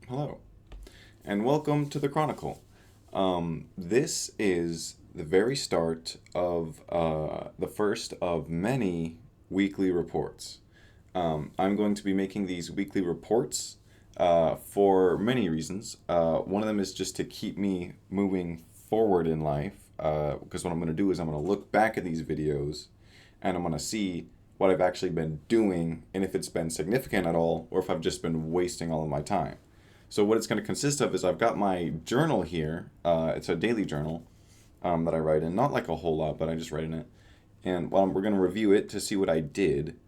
Hello, and welcome to the Chronicle. This is the very start of the first of many weekly reports. I'm going to be making these weekly reports for many reasons. One of them is just to keep me moving forward in life, because what I'm going to do is I'm going to look back at these videos and I'm going to see what I've actually been doing and if it's been significant at all or if I've just been wasting all of my time. So what it's going to consist of is I've got my journal here. It's a daily journal that I write in. Not like a whole lot, but I just write in it. And we're going to review it to see what I did.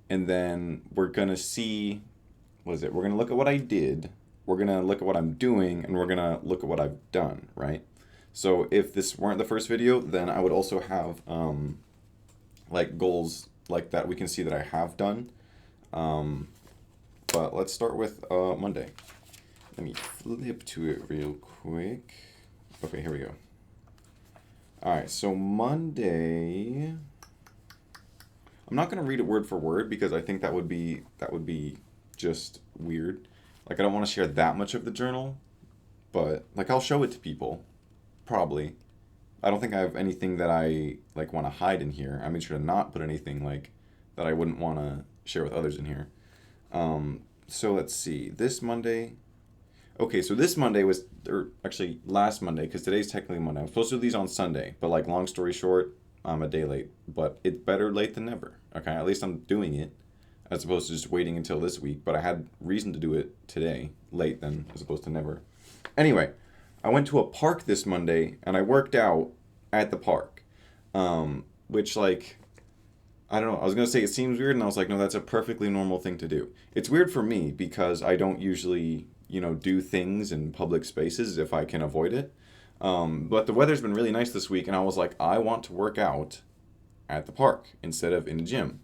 And then we're going to see, what is it? We're going to look at what I did. We're going to look at what I'm doing. And we're going to look at what I've done, right? So if this weren't the first video, then I would also have like goals like that we can see that I have done. But let's start with Monday. Let me flip to it real quick. Okay, here we go. All right, so Monday. I'm not gonna read it word for word because I think that would be just weird. Like I don't want to share that much of the journal, but like I'll show it to people, probably. I don't think I have anything that I like want to hide in here. I made sure to not put anything like that I wouldn't want to share with others in here. So let's see. This Monday. Okay, so this Monday was, or actually last Monday, because today's technically Monday. I'm supposed to do these on Sunday, but like long story short, I'm a day late. But it's better late than never. Okay, at least I'm doing it, as opposed to just waiting until this week. But I had reason to do it today, late then, as opposed to never. Anyway, I went to a park this Monday and I worked out at the park, which like I don't know. I was gonna say it seems weird, and I was like, no, that's a perfectly normal thing to do. It's weird for me because I don't usually, do things in public spaces if I can avoid it. But the weather's been really nice this week, and I was like, I want to work out at the park instead of in a gym.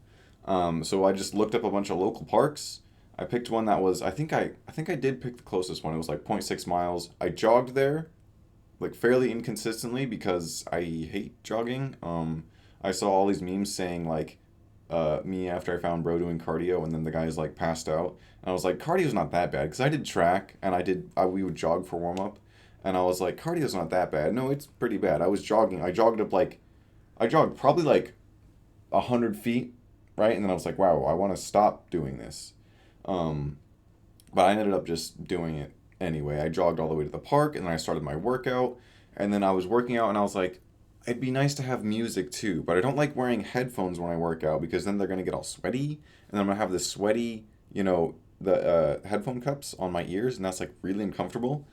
So I just looked up a bunch of local parks. I picked one that was, I think I did pick the closest one. It was like 0.6 miles. I jogged there like fairly inconsistently because I hate jogging. I saw all these memes saying like me after I found bro doing cardio and then the guy's like passed out. And I was like, cardio's not that bad because I did track and we would jog for warm up. And I was like, cardio's not that bad. No, it's pretty bad. I was jogging. I jogged probably like 100 feet, right? And then I was like, wow, I want to stop doing this. Um, but I ended up just doing it anyway. I jogged all the way to the park and then I started my workout. And then I was working out and I was like, it'd be nice to have music too, but I don't like wearing headphones when I work out because then they're gonna get all sweaty, and then I'm gonna have this sweaty, the headphone cups on my ears, and that's like really uncomfortable.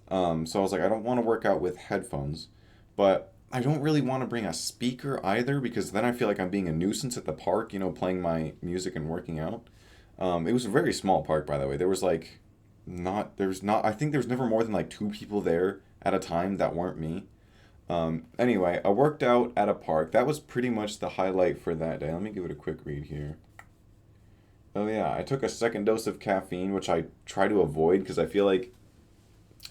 So I was like, I don't want to work out with headphones, but I don't really want to bring a speaker either because then I feel like I'm being a nuisance at the park, playing my music and working out. It was a very small park, by the way. I think there was never more than like two people there at a time that weren't me. Anyway, I worked out at a park. That was pretty much the highlight for that day. Let me give it a quick read here. Oh yeah, I took a second dose of caffeine, which I try to avoid because I feel like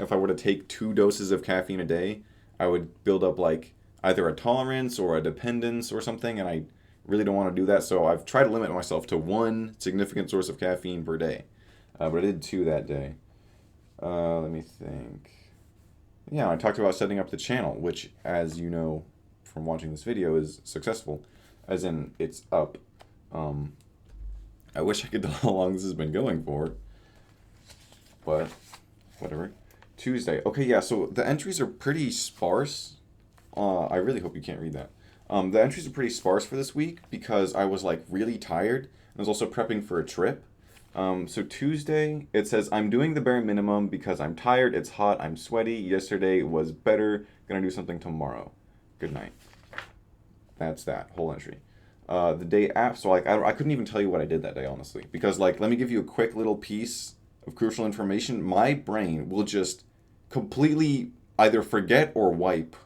if I were to take two doses of caffeine a day, I would build up like either a tolerance or a dependence or something, and I really don't want to do that. So I've tried to limit myself to one significant source of caffeine per day. But I did two that day. Let me think. Yeah, I talked about setting up the channel, which, as you know from watching this video, is successful. As in, it's up. Um, I wish I could tell how long this has been going for, but whatever. Tuesday. Okay, yeah, so the entries are pretty sparse. I really hope you can't read that. The entries are pretty sparse for this week because I was like really tired. I was also prepping for a trip. So Tuesday, it says, I'm doing the bare minimum because I'm tired, it's hot, I'm sweaty. Yesterday was better. Gonna do something tomorrow. Good night. That's that whole entry. The day after, so like I couldn't even tell you what I did that day, honestly, because like let me give you a quick little piece of crucial information. My brain will just completely either forget or wipe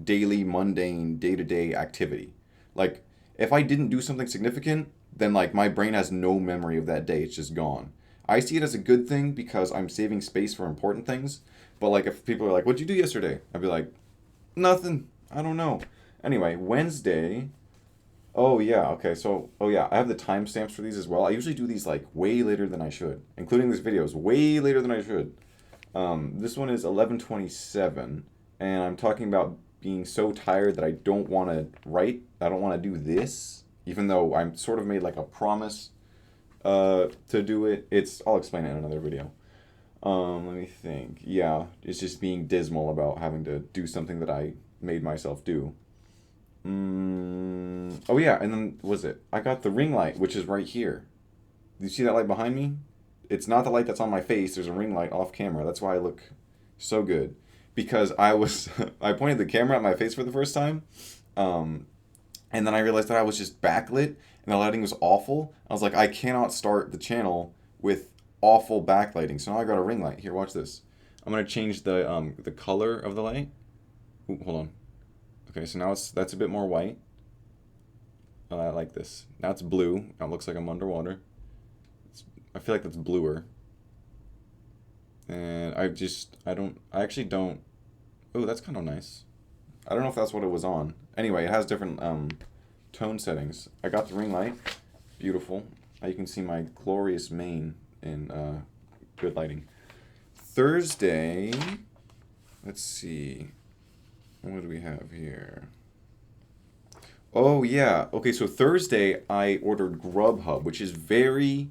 daily, mundane, day to day activity. Like if I didn't do something significant, then like my brain has no memory of that day. It's just gone. I see it as a good thing because I'm saving space for important things. But like if people are like, "What'd you do yesterday?" I'd be like, "Nothing. I don't know." Anyway, Wednesday. Oh yeah, okay. So oh yeah, I have the timestamps for these as well. I usually do these like way later than I should, including this video is way later than I should. This one is 11:27, and I'm talking about being so tired that I don't want to write. I don't want to do this, even though I'm sort of made like a promise to do it. I'll explain it in another video. Let me think. Yeah, it's just being dismal about having to do something that I made myself do. Oh yeah, and then was it? I got the ring light, which is right here. Do you see that light behind me? It's not the light that's on my face. There's a ring light off camera. That's why I look so good. Because I pointed the camera at my face for the first time, and then I realized that I was just backlit, and the lighting was awful. I was like, I cannot start the channel with awful backlighting. So now I got a ring light. Here, watch this. I'm gonna change the color of the light. Ooh, hold on. Okay, so now that's a bit more white. I like this. Now it's blue. Now it looks like I'm underwater. I feel like that's bluer. And I actually don't. Oh, that's kind of nice. I don't know if that's what it was on. Anyway, it has different tone settings. I got the ring light. Beautiful. You can see my glorious mane in good lighting. Thursday, let's see. What do we have here? Oh, yeah. Okay, so Thursday I ordered Grubhub, which is very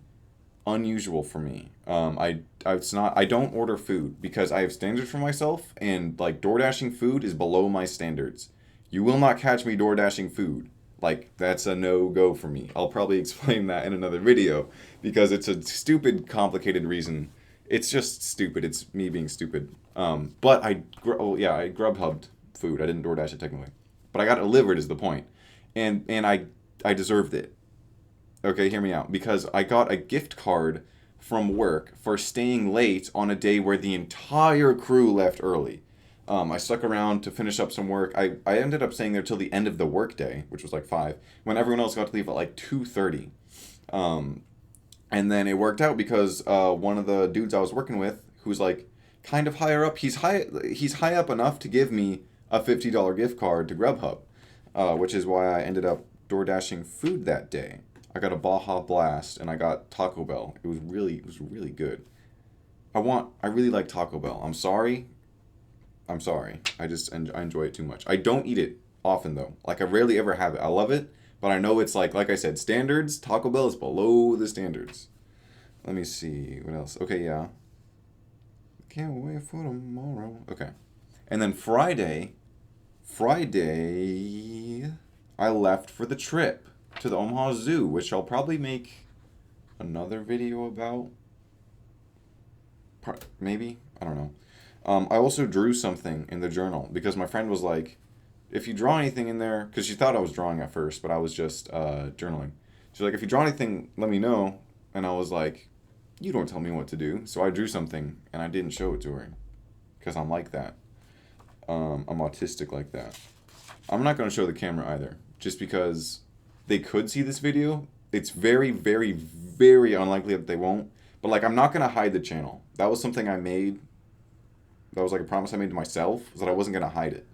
unusual for me. I don't order food because I have standards for myself, and like DoorDashing food is below my standards. You will not catch me DoorDashing food. Like that's a no-go for me. I'll probably explain that in another video because it's a stupid, complicated reason. It's just stupid. It's me being stupid. But I Grubhubbed food. I didn't DoorDash it technically, but I got it delivered is the point, and I deserved it. Okay, hear me out. Because I got a gift card from work for staying late on a day where the entire crew left early. I stuck around to finish up some work. I ended up staying there till the end of the workday, which was like 5, when everyone else got to leave at like 2:30. And then it worked out because one of the dudes I was working with, who's like kind of higher up, he's high up enough to give me a $50 gift card to Grubhub, which is why I ended up DoorDashing food that day. I got a Baja Blast and I got Taco Bell. It was really good. I really like Taco Bell. I'm sorry. I enjoy it too much. I don't eat it often though. Like I rarely ever have it. I love it, but I know it's like I said, standards. Taco Bell is below the standards. Let me see what else. Okay, yeah. Can't wait for tomorrow. Okay, and then Friday, I left for the trip to the Omaha Zoo, which I'll probably make another video about. Maybe? I don't know. I also drew something in the journal because my friend was like, if you draw anything in there, because she thought I was drawing at first, but I was just journaling. She's like, if you draw anything, let me know. And I was like, you don't tell me what to do. So I drew something and I didn't show it to her because I'm like that. I'm autistic like that. I'm not going to show the camera either, just because they could see this video. It's very, very, very unlikely that they won't. But like, I'm not going to hide the channel. That was something I made. That was like a promise I made to myself, was that I wasn't going to hide it.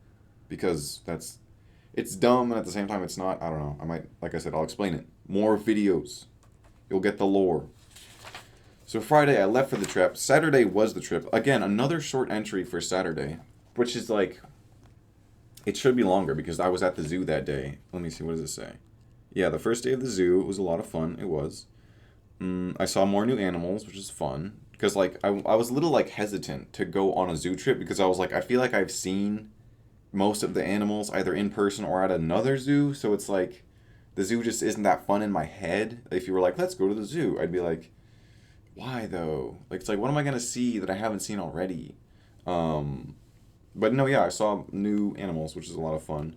Because it's dumb, and at the same time it's not. I don't know. I might, like I said, I'll explain it. More videos. You'll get the lore. So Friday I left for the trip. Saturday was the trip. Again, another short entry for Saturday, which is like, it should be longer because I was at the zoo that day. Let me see, what does it say? Yeah, the first day of the zoo, it was a lot of fun. It was. I saw more new animals, which is fun. Because, like, I was a little, like, hesitant to go on a zoo trip because I was like, I feel like I've seen most of the animals either in person or at another zoo. So it's like, the zoo just isn't that fun in my head. If you were like, let's go to the zoo, I'd be like, why, though? Like, it's like, what am I going to see that I haven't seen already? But no, yeah, I saw new animals, which is a lot of fun.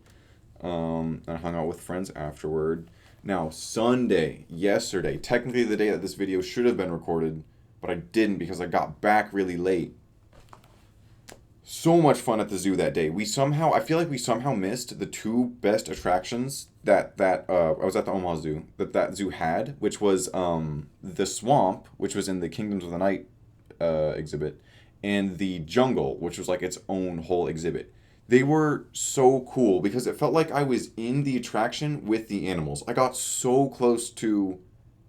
I hung out with friends afterward. Now, Sunday, yesterday, technically the day that this video should have been recorded, but I didn't because I got back really late. So much fun at the zoo that day. I feel like we somehow missed the 2 best attractions that I was at the Omaha Zoo, that zoo had, which was the swamp, which was in the Kingdoms of the Night exhibit, and the jungle, which was like its own whole exhibit. They were so cool because it felt like I was in the attraction with the animals. I got so close to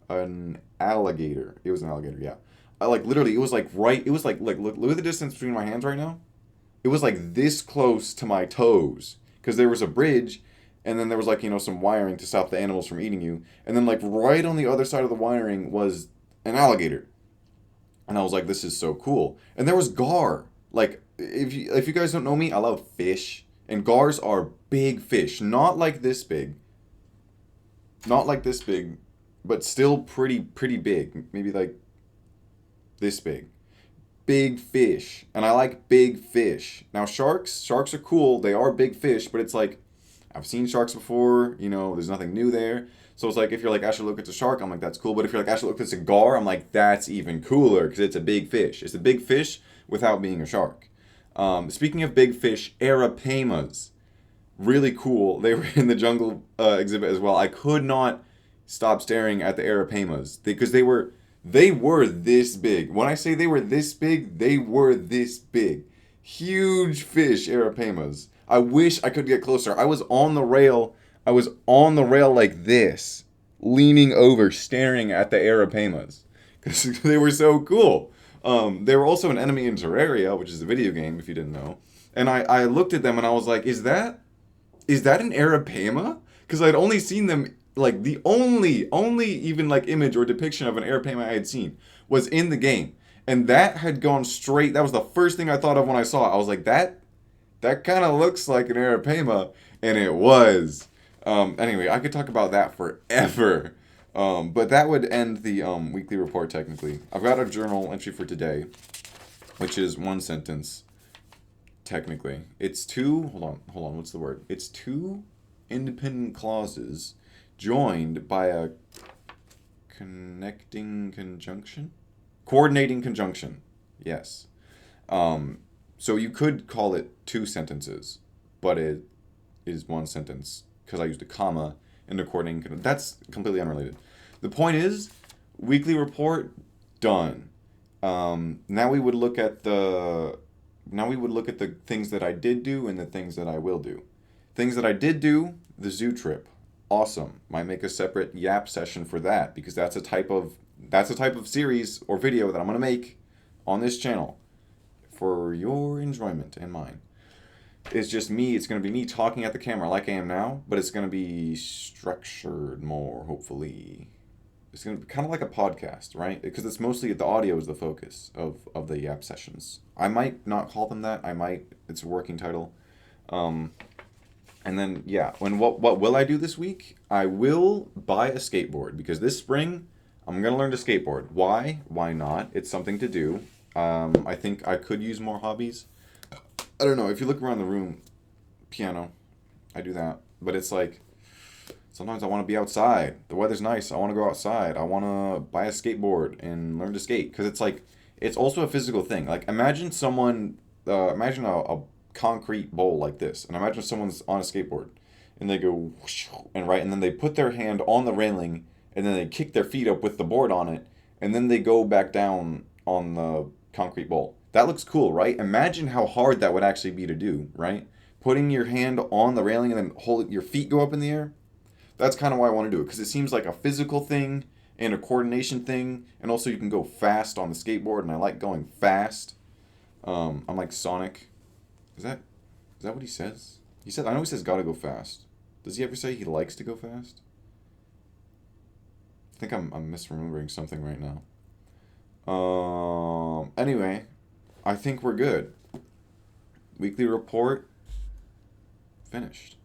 an alligator. It was an alligator, yeah. like literally, it was like right. It was like look at the distance between my hands right now. It was like this close to my toes because there was a bridge, and then there was like some wiring to stop the animals from eating you, and then like right on the other side of the wiring was an alligator, and I was like, this is so cool. And there was gar. Like if you guys don't know me, I love fish, and gars are big fish, not like this big, not like this big, but still pretty big. Maybe like this big. Big fish. And I like big fish. Now sharks are cool. They are big fish, but it's like I've seen sharks before, there's nothing new there. So it's like if you're like Ashley, look, it's a shark, I'm like that's cool. But if you're like Ashley, look, it's a gar, I'm like that's even cooler because it's a big fish. It's a big fish without being a shark. Speaking of big fish, arapamas, really cool. They were in the jungle exhibit as well. I could not stop staring at the arapamas because they were this big. When I say they were this big, they were this big. Huge fish, arapamas. I wish I could get closer. I was on the rail. I was on the rail like this, leaning over, staring at the arapamas because they were so cool. They were also an enemy in Terraria, which is a video game, if you didn't know. And I looked at them and I was like, is that an arapama? Because I'd only seen them, like the only even like image or depiction of an arapama I had seen was in the game. And that had gone straight, that was the first thing I thought of when I saw it. I was like, that kind of looks like an arapama, and it was. Anyway, I could talk about that forever. But that would end the weekly report technically. I've got a journal entry for today, which is one sentence. Technically, it's two. Hold on. What's the word? It's two independent clauses joined by a coordinating conjunction. Yes. So you could call it two sentences, but it is one sentence because I used a comma in the coordinating. That's completely unrelated. The point is, weekly report done. Now we would look at the things that I did do and the things that I will do. Things that I did do, the zoo trip. Awesome. Might make a separate yap session for that because that's a type of series or video that I'm going to make on this channel for your enjoyment and mine. It's just me. It's going to be me talking at the camera like I am now, but it's going to be structured more, hopefully. It's going to be kind of like a podcast, right? Because it's mostly the audio is the focus of the yap sessions. I might not call them that. It's a working title. And then, yeah, what will I do this week? I will buy a skateboard because this spring I'm going to learn to skateboard. Why? Why not? It's something to do. I think I could use more hobbies. I don't know. If you look around the room, piano, I do that. But it's like, sometimes I want to be outside. The weather's nice. I want to go outside. I want to buy a skateboard and learn to skate. Because it's like, it's also a physical thing. Like, imagine imagine a concrete bowl like this. And imagine someone's on a skateboard. And they go, whoosh, and then they put their hand on the railing. And then they kick their feet up with the board on it. And then they go back down on the concrete bowl. That looks cool, right? Imagine how hard that would actually be to do, right? Putting your hand on the railing and then your feet go up in the air. That's kind of why I want to do it, because it seems like a physical thing and a coordination thing, and also you can go fast on the skateboard, and I like going fast. I'm like Sonic. Is that what he says? I know he says gotta go fast. Does he ever say he likes to go fast? I think I'm misremembering something right now. Anyway, I think we're good. Weekly report finished.